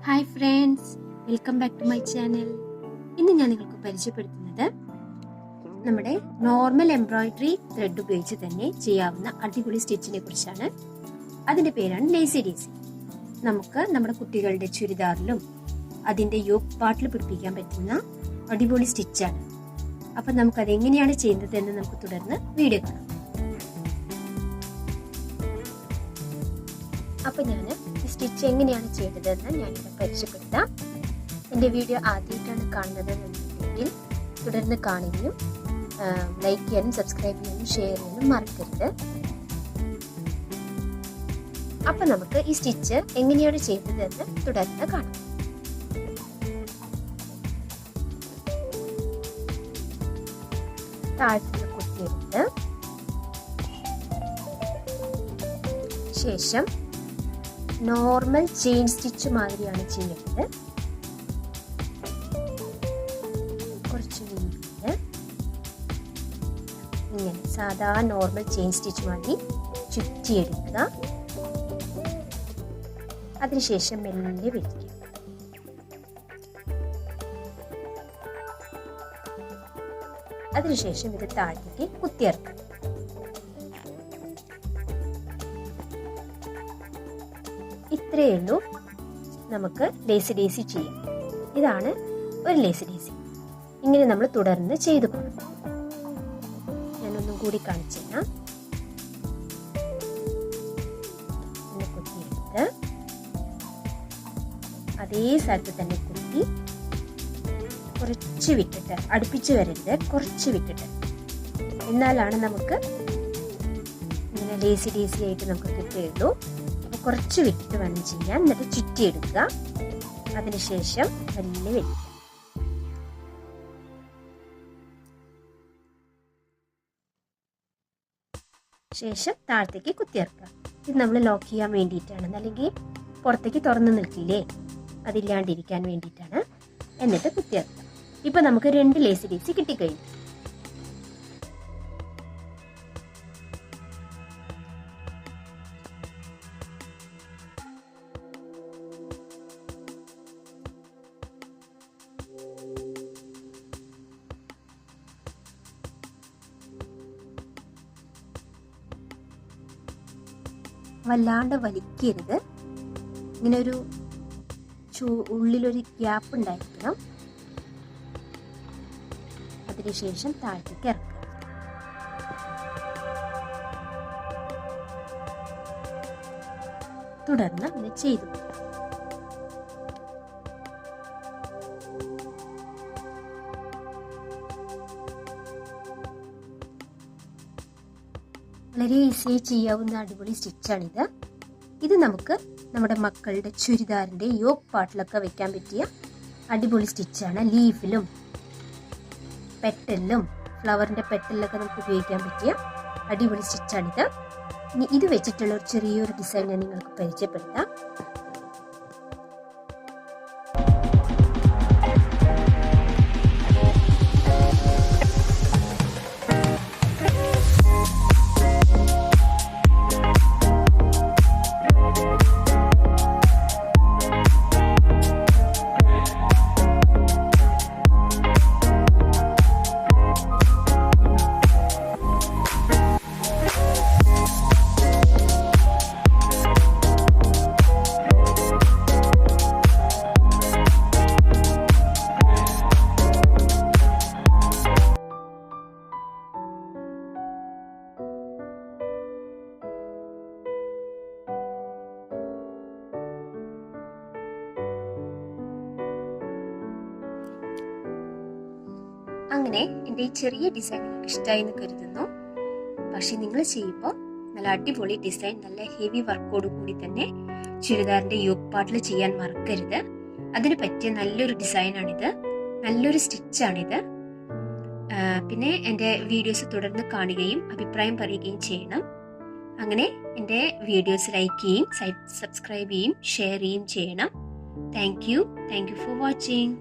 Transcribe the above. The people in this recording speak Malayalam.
Hi friends, welcome back to my channel. ഇന്ന് ഞാൻ നിങ്ങൾക്ക് പരിചയപ്പെടുത്തുന്നത് നമ്മുടെ നോർമൽ എംബ്രോയിഡറി ത്രെഡ് ഉപയോഗിച്ച് തന്നെ ചെയ്യാവുന്ന അടിപൊളി സ്റ്റിച്ചിനെ കുറിച്ചാണ്. അതിന്റെ പേരാണ് ലേസി ഡേസി. നമുക്ക് നമ്മുടെ കുട്ടികളുടെ ചുരിദാറിലും അതിന്റെ യോക്ക് പാർട്ടിൽ പിടിപ്പിക്കാൻ പറ്റുന്ന അടിപൊളി സ്റ്റിച്ചാണ്. അപ്പം നമുക്ക് അതെങ്ങനെയാണ് ചെയ്യുന്നത് എന്ന് നമുക്ക് തുടർന്ന് വീഡിയോ കാണാം. അപ്പം ഞാൻ ഈ സ്റ്റിച്ച് എങ്ങനെയാണ് ചെയ്തതെന്ന് ഞാനിവിടെ പരിചയപ്പെടുത്താം. എൻ്റെ വീഡിയോ ആദ്യമായിട്ടാണ് കാണുന്നത് എന്നുണ്ടെങ്കിൽ തുടർന്ന് കാണുകയും ലൈക്ക് ചെയ്യാനും സബ്സ്ക്രൈബ് ചെയ്യാനും ഷെയർ ചെയ്യാനും മറക്കരുത്. അപ്പം നമുക്ക് ഈ സ്റ്റിച്ച് എങ്ങനെയാണ് ചെയ്തതെന്ന് തുടർന്ന് കാണാം. താഴത്ത് കുത്തിയെടുത്ത് ശേഷം നോർമൽ ചെയിൻ സ്റ്റിച്ച് മാതിരിയാണ് ചെയ്യുന്നത്. കുറച്ച് വീതിയിൽ ഇങ്ങനെ സാധാ നോർമൽ ചെയിൻ സ്റ്റിച്ച് മാതിരി ചുറ്റിയെടുക്കുക. അതിനുശേഷം മെല്ലെ വലിക്കുക. അതിനുശേഷം ഇത് താഴത്തേക്ക് കുത്തിയിറക്കുക. ഇത്രയേ ഉള്ളൂ. നമുക്ക് ലേസി ഡേസി ചെയ്യാം. ഇതാണ് ഒരു ലേസി ഡേസി. ഇങ്ങനെ നമ്മൾ തുടർന്ന് ചെയ്തു പോകണം. ഞാനൊന്നും കൂടി കാണിച്ചു തരാം. കുത്തിയെടുത്ത് അതേ സ്ഥലത്ത് തന്നെ കുത്തി കുറച്ച് വിട്ടിട്ട്, അടുപ്പിച്ച് വരരുത്, കുറച്ച് വിട്ടിട്ട്, എന്നാലാണ് നമുക്ക് ഇങ്ങനെ ലേസി ഡേസി ആയിട്ട് നമുക്ക് കിട്ടുകയുള്ളൂ. കുറച്ച് വിട്ടിട്ട് വേണം ചെയ്യാൻ. എന്നിട്ട് ചുറ്റിയെടുക്കുക. അതിനുശേഷം വലിയ വലിക്കുക. ശേഷം താഴത്തേക്ക് കുത്തിയിറക്കുക. ഇത് നമ്മൾ ലോക്ക് ചെയ്യാൻ വേണ്ടിയിട്ടാണ്, അല്ലെങ്കിൽ പുറത്തേക്ക് തുറന്നു നിൽക്കില്ലേ, അതില്ലാണ്ടിരിക്കാൻ വേണ്ടിയിട്ടാണ്. എന്നിട്ട് കുത്തിയിറക്കുക. ഇപ്പൊ നമുക്ക് 2 ലേസി ഡേസി കിട്ടിക്കഴിഞ്ഞു. വല്ലാണ്ട് വലിക്കരുത്. ഇങ്ങനെ ഒരു ഉള്ളിലൊരു ഗ്യാപ്പ് ഉണ്ടായിരിക്കണം. അതിനുശേഷം താഴത്തേക്ക് ഇറക്കുക. തുടർന്ന് ഇങ്ങനെ ചെയ്തു. വളരെ ഈസിയായി ചെയ്യാവുന്ന അടിപൊളി സ്റ്റിച്ചാണിത്. ഇത് നമുക്ക് നമ്മുടെ മക്കളുടെ ചുരിദാറിന്റെ യോക്ക് പാർട്ടിലൊക്കെ വെക്കാൻ പറ്റിയ അടിപൊളി സ്റ്റിച്ചാണ്. ലീഫിലും പെറ്റലിലും ഫ്ലവറിന്റെ പെറ്റലിലൊക്കെ നമുക്ക് ഉപയോഗിക്കാൻ പറ്റിയ അടിപൊളി സ്റ്റിച്ചാണിത്. ഇനി ഇത് വെച്ചിട്ടുള്ള ഒരു ചെറിയൊരു ഡിസൈൻ ഞാൻ നിങ്ങൾക്ക് പരിചയപ്പെടുത്താം. അങ്ങനെ എൻ്റെ ഈ ചെറിയ ഡിസൈൻ നിങ്ങൾക്ക് ഇഷ്ടമായി എന്ന് കരുതുന്നു. പക്ഷെ നിങ്ങൾ ചെയ്യുമ്പോൾ നല്ല അടിപൊളി ഡിസൈൻ, നല്ല ഹെവി വർക്കോട് കൂടി തന്നെ ചുരിദാറിന്റെ യോക്ക് പാർട്ടിൽ ചെയ്യാൻ മറക്കരുത്. അതിന് പറ്റിയ നല്ലൊരു ഡിസൈനാണിത്, നല്ലൊരു സ്റ്റിച്ചാണിത്. പിന്നെ എൻ്റെ വീഡിയോസ് തുടർന്ന് കാണുകയും അഭിപ്രായം പറയുകയും ചെയ്യണം. അങ്ങനെ എൻ്റെ വീഡിയോസ് ലൈക്ക് ചെയ്യും, സബ്സ്ക്രൈബ് ചെയ്യും, ഷെയർ ചെയ്യും ചെയ്യണം. Thank you for watching.